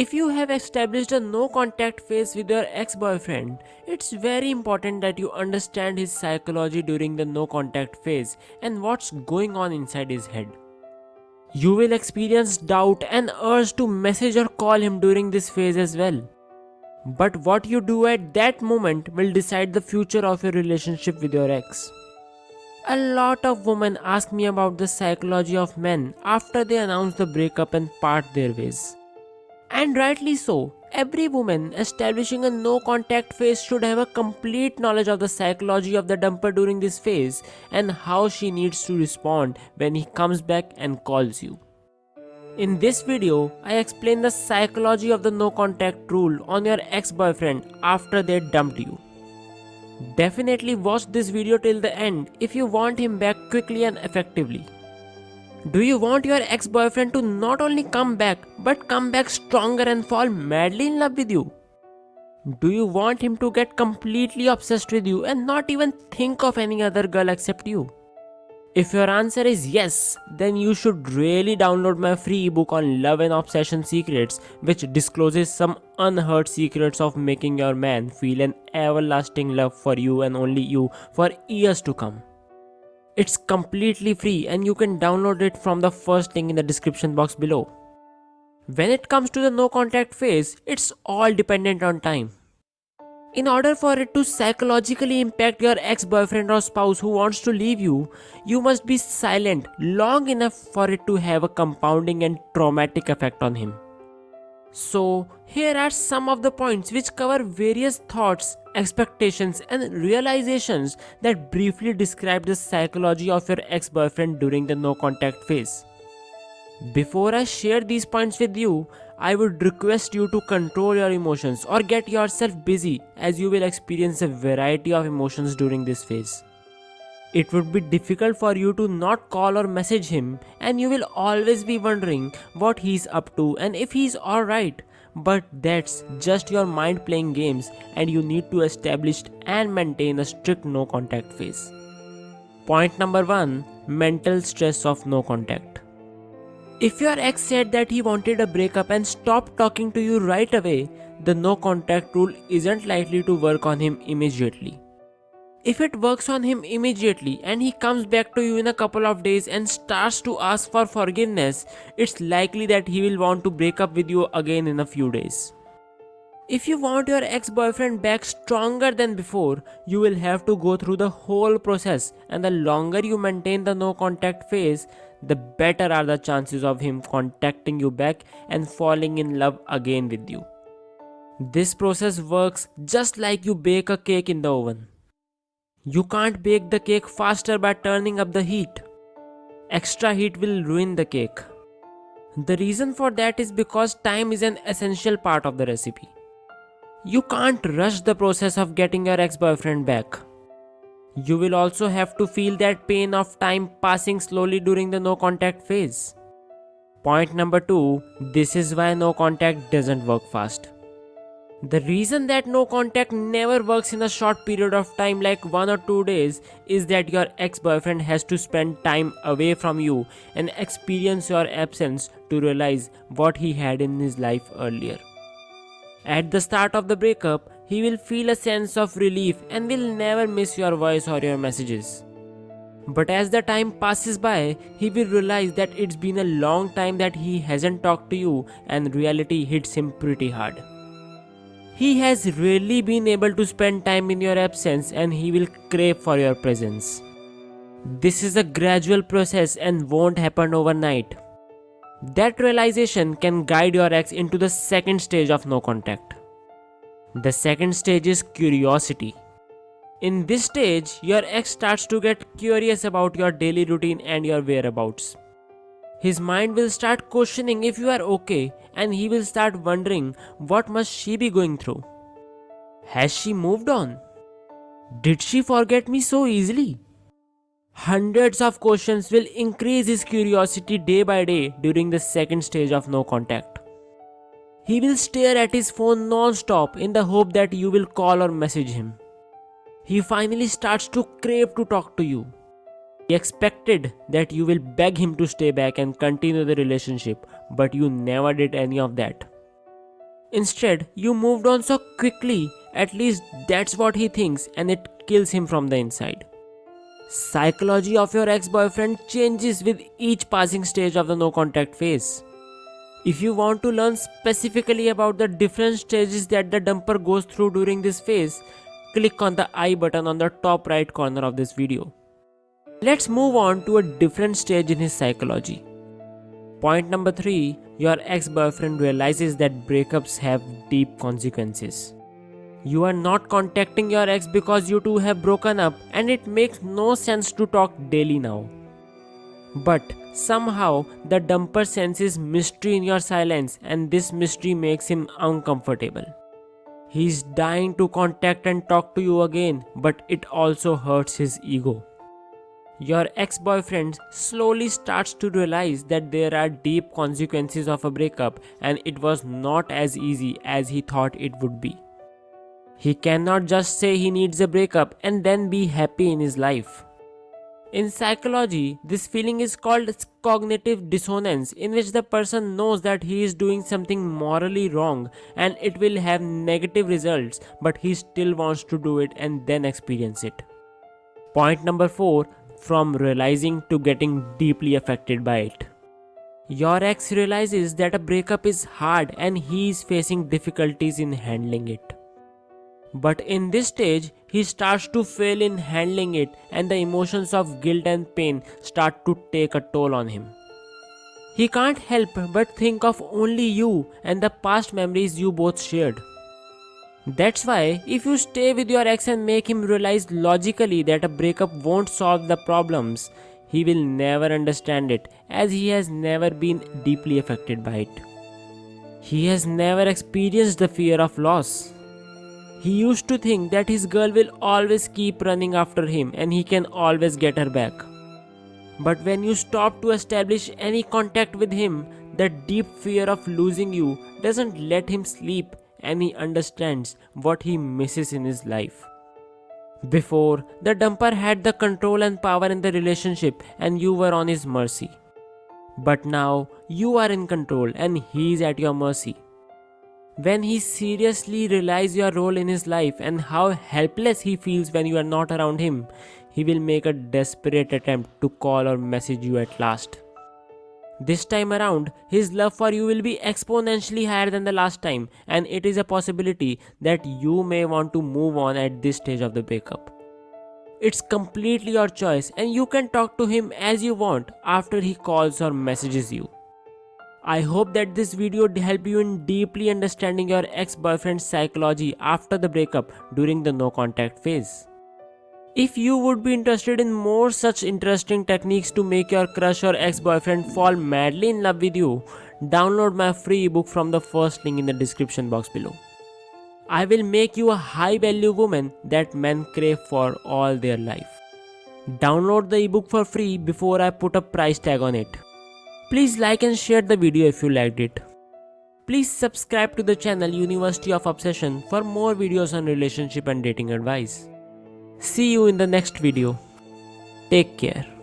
If you have established a no contact phase with your ex boyfriend, it's very important that you understand his psychology during the no contact phase and what's going on inside his head. You will experience doubt and urge to message or call him during this phase as well. But what you do at that moment will decide the future of your relationship with your ex. A lot of women ask me about the psychology of men after they announce the breakup and part their ways. And rightly so, every woman establishing a no contact phase should have a complete knowledge of the psychology of the dumper during this phase and how she needs to respond when he comes back and calls you. In this video, I explain the psychology of the no contact rule on your ex-boyfriend after they dumped you. Definitely watch this video till the end if you want him back quickly and effectively. Do you want your ex-boyfriend to not only come back but come back stronger and fall madly in love with you? Do you want him to get completely obsessed with you and not even think of any other girl except you? If your answer is yes, then you should really download my free ebook on Love and Obsession Secrets, which discloses some unheard secrets of making your man feel an everlasting love for you and only you for years to come. It's completely free and you can download it from the first link in the description box below. When it comes to the no contact phase, it's all dependent on time. In order for it to psychologically impact your ex-boyfriend or spouse who wants to leave you, you must be silent long enough for it to have a compounding and traumatic effect on him. So, here are some of the points which cover various thoughts, expectations, and realizations that briefly describe the psychology of your ex-boyfriend during the no contact phase. Before I share these points with you, I would request you to control your emotions or get yourself busy as you will experience a variety of emotions during this phase. It would be difficult for you to not call or message him and you will always be wondering what he's up to and if he's alright. But that's just your mind playing games and you need to establish and maintain a strict no contact phase. Point number 1. Mental stress of no contact. If your ex said that he wanted a breakup and stopped talking to you right away, the no contact rule isn't likely to work on him immediately. If it works on him immediately and he comes back to you in a couple of days and starts to ask for forgiveness, it's likely that he will want to break up with you again in a few days. If you want your ex-boyfriend back stronger than before, you will have to go through the whole process, and the longer you maintain the no contact phase, the better are the chances of him contacting you back and falling in love again with you. This process works just like you bake a cake in the oven. You can't bake the cake faster by turning up the heat. Extra heat will ruin the cake. The reason for that is because time is an essential part of the recipe. You can't rush the process of getting your ex-boyfriend back. You will also have to feel that pain of time passing slowly during the no contact phase. Point number 2. This is why no contact doesn't work fast. The reason that no contact never works in a short period of time like 1 or 2 days is that your ex-boyfriend has to spend time away from you and experience your absence to realize what he had in his life earlier. At the start of the breakup, he will feel a sense of relief and will never miss your voice or your messages. But as the time passes by, he will realize that it's been a long time that he hasn't talked to you and reality hits him pretty hard. He has rarely been able to spend time in your absence and he will crave for your presence. This is a gradual process and won't happen overnight. That realization can guide your ex into the second stage of no contact. The second stage is curiosity. In this stage, your ex starts to get curious about your daily routine and your whereabouts. His mind will start questioning if you are okay and he will start wondering what must she be going through. Has she moved on? Did she forget me so easily? Hundreds of questions will increase his curiosity day by day during the second stage of no contact. He will stare at his phone non-stop in the hope that you will call or message him. He finally starts to crave to talk to you. He expected that you will beg him to stay back and continue the relationship, but you never did any of that. Instead, you moved on so quickly, at least that's what he thinks, and it kills him from the inside. Psychology of your ex-boyfriend changes with each passing stage of the no contact phase. If you want to learn specifically about the different stages that the dumper goes through during this phase, click on the I button on the top right corner of this video. Let's move on to a different stage in his psychology. Point number 3, your ex-boyfriend realizes that breakups have deep consequences. You are not contacting your ex because you two have broken up and it makes no sense to talk daily now. But somehow the dumper senses mystery in your silence and this mystery makes him uncomfortable. He's dying to contact and talk to you again, but it also hurts his ego. Your ex-boyfriend slowly starts to realize that there are deep consequences of a breakup and it was not as easy as he thought it would be. He cannot just say he needs a breakup and then be happy in his life. In psychology, this feeling is called cognitive dissonance, in which the person knows that he is doing something morally wrong and it will have negative results, but he still wants to do it and then experience it. Point number 4, from realizing to getting deeply affected by it. Your ex realizes that a breakup is hard and he is facing difficulties in handling it. But in this stage, he starts to fail in handling it and the emotions of guilt and pain start to take a toll on him. He can't help but think of only you and the past memories you both shared. That's why if you stay with your ex and make him realize logically that a breakup won't solve the problems, he will never understand it as he has never been deeply affected by it. He has never experienced the fear of loss. He used to think that his girl will always keep running after him and he can always get her back. But when you stop to establish any contact with him, the deep fear of losing you doesn't let him sleep and he understands what he misses in his life. Before, the dumper had the control and power in the relationship and you were on his mercy. But now, you are in control and he is at your mercy. When he seriously realizes your role in his life and how helpless he feels when you are not around him, he will make a desperate attempt to call or message you at last. This time around, his love for you will be exponentially higher than the last time, and it is a possibility that you may want to move on at this stage of the breakup. It's completely your choice and you can talk to him as you want after he calls or messages you. I hope that this video helped you in deeply understanding your ex-boyfriend's psychology after the breakup during the no contact phase. If you would be interested in more such interesting techniques to make your crush or ex-boyfriend fall madly in love with you, download my free ebook from the first link in the description box below. I will make you a high-value woman that men crave for all their life. Download the ebook for free before I put a price tag on it. Please like and share the video if you liked it. Please subscribe to the channel University of Obsession for more videos on relationship and dating advice. See you in the next video. Take care.